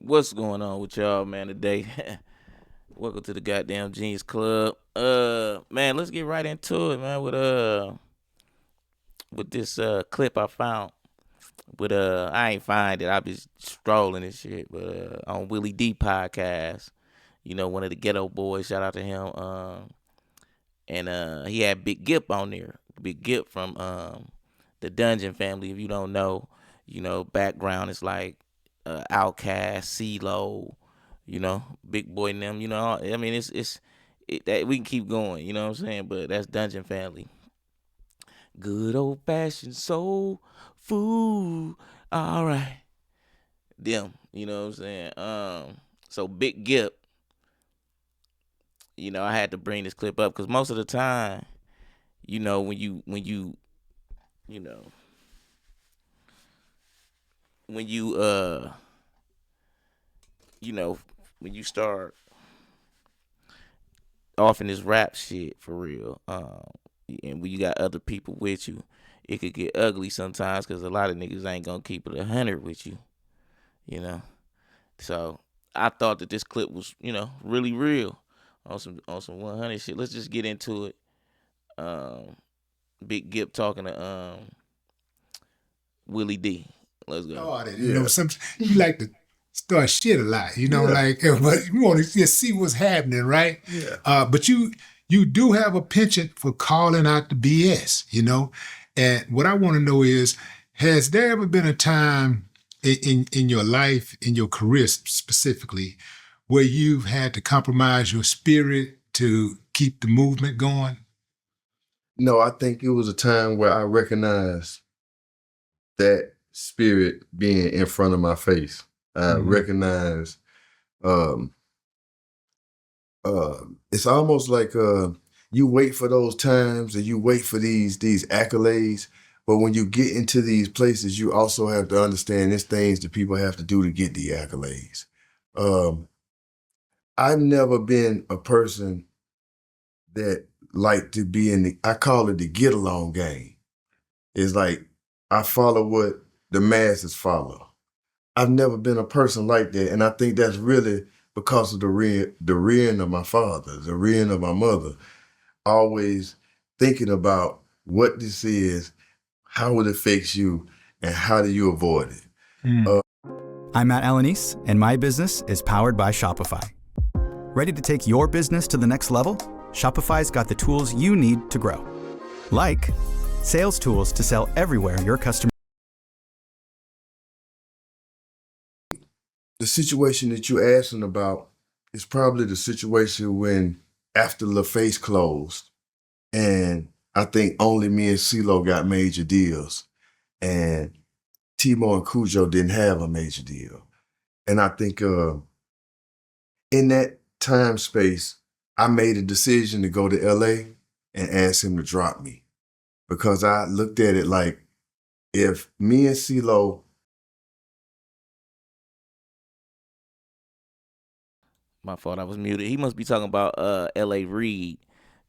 What's going on with y'all, man, today? Welcome to the goddamn Genius Club. Man, let's get right into it, man, with this clip I found. With I ain't find it. I be strolling and shit, but on Willie D podcast, one of the ghetto boys, shout out to him. And he had Big Gipp on there. Big Gipp from the Dungeon family. If you don't know, background is like Outkast, Ceelo, Big Boy and them. I mean, that we can keep going. You know what I'm saying? But that's Dungeon family. Good old fashioned soul food. All right, them. You know what I'm saying? So Big Gipp. I had to bring this clip up because most of the time, when you know, when you when you start off in this rap shit for real, and when you got other people with you, it could get ugly sometimes because a lot of niggas ain't gonna keep it 100 with you, you know. So I thought that this clip was, really real on some 100 shit. Let's just get into it. Big Gipp talking to Willie D. Let's go. Started, some you like to start shit a lot, like but you want to just see what's happening, right? Yeah. But you do have a penchant for calling out the BS, And what I want to know is, has there ever been a time in your life, in your career specifically, where you've had to compromise your spirit to keep the movement going? No, I think it was a time where I recognized that spirit being in front of my face. I recognized it's almost like you wait for those times and you wait for these accolades, but when you get into these places, you also have to understand there's things that people have to do to get the accolades. I've never been a person that like to be I call it the get along game. It's like I follow what the masses follow. I've never been a person like that, and I think that's really because of the rearing of my father, the rearing of my mother, always thinking about what this is, how it affects you, and how do you avoid it. I'm Matt Alanis, and my business is powered by Shopify. Ready to take your business to the next level? Shopify's got the tools you need to grow. Like sales tools to sell everywhere your customers. The situation that you're asking about is probably the situation when after LaFace closed, and I think only me and Ceelo got major deals, and Timo and Cujo didn't have a major deal. And I think in that time space, I made a decision to go to LA and ask him to drop me, because I looked at it like, if me and Ceelo. My fault, I was muted. He must be talking about L.A. Reid,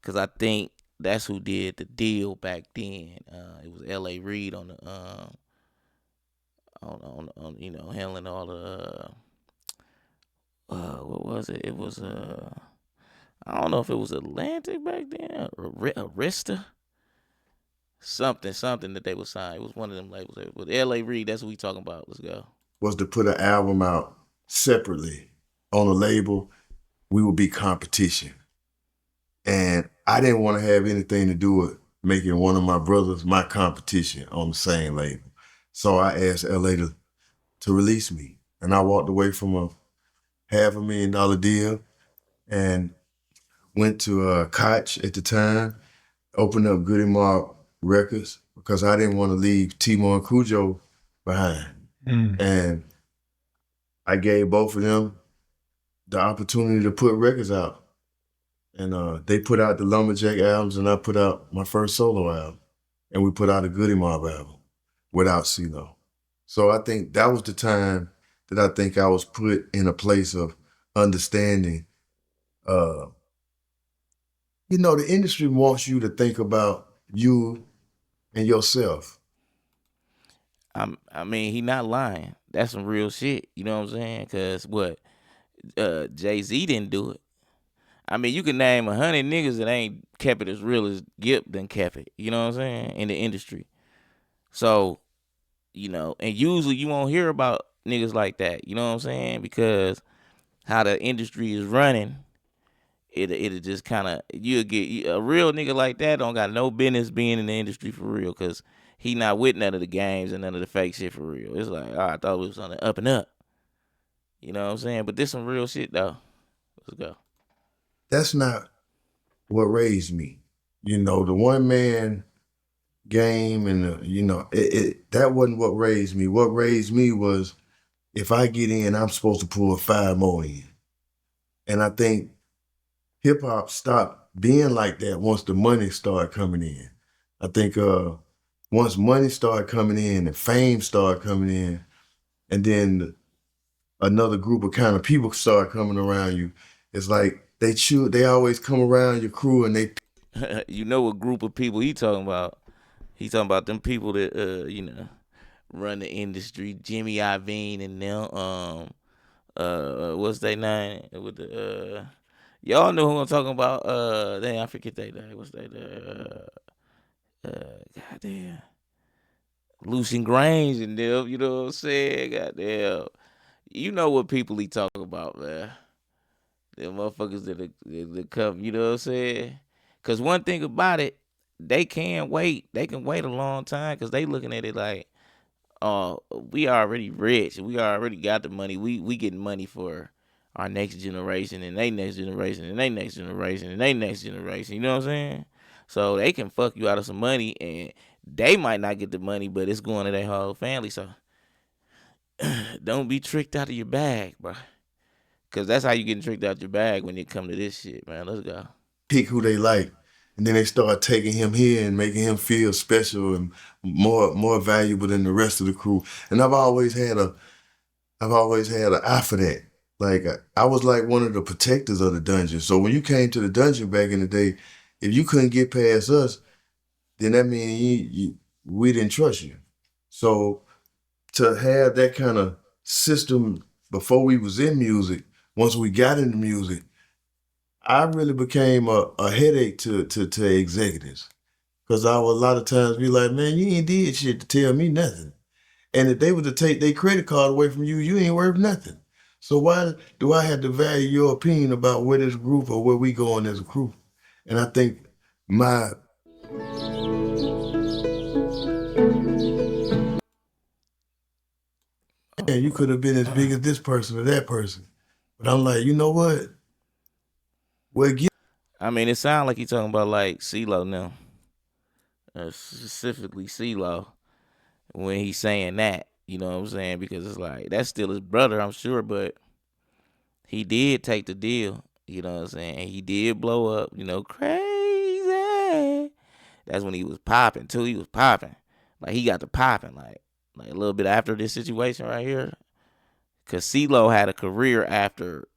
because I think that's who did the deal back then. It was L.A. Reid on the on handling all the what was it? It was I don't know if it was Atlantic back then or Arista. Something that they would sign. It was one of them labels. With L.A. Reid, that's what we talking about. Let's go. Was to put an album out separately on a label, we would be competition. And I didn't want to have anything to do with making one of my brothers my competition on the same label. So I asked LA to release me. And I walked away from a $500,000 deal and went to Koch at the time, opened up Goody Mob Records, because I didn't want to leave Timo and Cujo behind. And I gave both of them the opportunity to put records out. And they put out the Lumberjack albums, and I put out my first solo album. And we put out a Goody Mob album without Ceelo. So I think that was the time that I think I was put in a place of understanding. The industry wants you to think about you and yourself. I mean, he not lying. That's some real shit. You know what I'm saying? Cause what Jay-Z didn't do it. I mean, you can name 100 niggas that ain't kept it as real as Gipp done kept it. You know what I'm saying? In the industry. So, and usually you won't hear about niggas like that. You know what I'm saying? Because how the industry is running, it'll just kind of, you'll get a real nigga like that don't got no business being in the industry for real, because he not with none of the games and none of the fake shit for real. It's like, I thought it was on the up and up. You know what I'm saying? But this some real shit though. Let's go. That's not what raised me. The one man game and that wasn't what raised me. What raised me was, if I get in, I'm supposed to pull 5 more in. And I think hip hop stopped being like that once the money started coming in. I think once money started coming in and fame started coming in, and then another group of kind of people started coming around you, it's like they always come around your crew and they You know what group of people he talking about? He talking about them people that run the industry, Jimmy Iovine and them. What's their name? With the y'all know who I'm talking about. Damn, I forget their name. What's their goddamn Lucian Grange and them. You know what I'm saying? Goddamn, you know what people he talking about, man. Them motherfuckers that come. You know what I'm saying? Cause one thing about it, they can wait. They can wait a long time because they looking at it like, we already rich. We already got the money. We getting money for our next generation and they next generation and they next generation and they next generation. You know what I'm saying? So they can fuck you out of some money and they might not get the money, but it's going to their whole family. So don't be tricked out of your bag, bro. Cause that's how you getting tricked out your bag when it come to this shit, man. Let's go. pick who they like. And then they start taking him here and making him feel special and more valuable than the rest of the crew. And I've always had an eye for that. Like I was like one of the protectors of the dungeon. So when you came to the dungeon back in the day, if you couldn't get past us, then that means we didn't trust you. So to have that kind of system before we was in music, once we got into music, I really became a headache to executives. Because I would a lot of times be like, man, you ain't did shit to tell me nothing. And if they were to take their credit card away from you, you ain't worth nothing. So why do I have to value your opinion about where this group or where we going as a group? And I think man, you could have been as big as this person or that person. But I'm like, you know what? Well, I mean, it sounds like he talking about like Ceelo now, specifically Ceelo when he's saying that. You know what I'm saying? Because it's like that's still his brother, I'm sure, but he did take the deal. You know what I'm saying? And he did blow up. Crazy. That's when he was popping too. He was popping, like he got the popping, like a little bit after this situation right here. Cause Ceelo had a career after,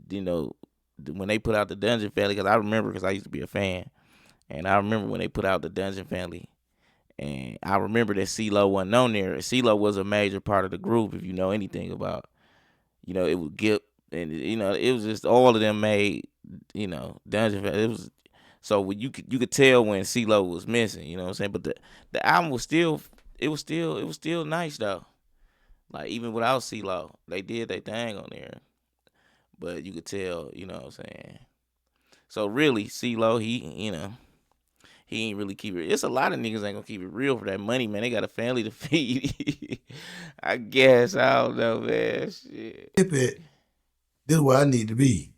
when they put out the Dungeon Family. Cause I remember, cause I used to be a fan, and I remember when they put out the Dungeon Family, and I remember that Ceelo wasn't on there. Ceelo was a major part of the group. If you know anything about, it was Gipp, and it was just all of them made, Dungeon Family. It was so when you could tell when Ceelo was missing. You know what I'm saying? But the album was still nice though. Like even without Ceelo, they did their thing on there. But you could tell, you know what I'm saying? So really, Ceelo, he ain't really keep it. It's a lot of niggas ain't gonna keep it real for that money, man. They got a family to feed. I guess. I don't know, man. Shit. this is where I need to be.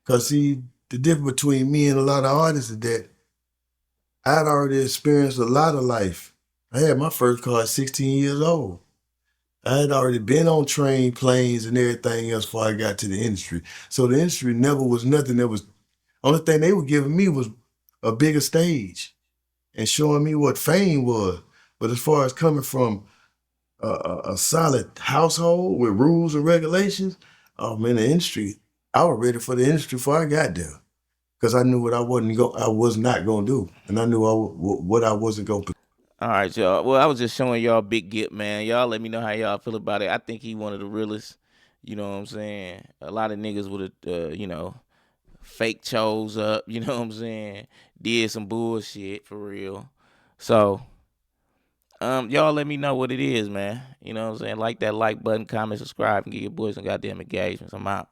Cause see, the difference between me and a lot of artists is that I'd already experienced a lot of life. I had my first car at 16 years old. I had already been on train, planes, and everything else before I got to the industry. So the industry never was nothing. Only thing they were giving me was a bigger stage and showing me what fame was. But as far as coming from a solid household with rules and regulations, man, the industry, I was ready for the industry before I got there. Because I knew what I was not going to do. And I knew what I wasn't going to. All right, y'all. Well, I was just showing y'all Big Gipp, man. Y'all let me know how y'all feel about it. I think he one of the realest. You know what I'm saying? A lot of niggas would have, fake chose up. You know what I'm saying? Did some bullshit for real. So, y'all let me know what it is, man. You know what I'm saying? Like that like button, comment, subscribe, and give your boys some goddamn engagements. I'm out.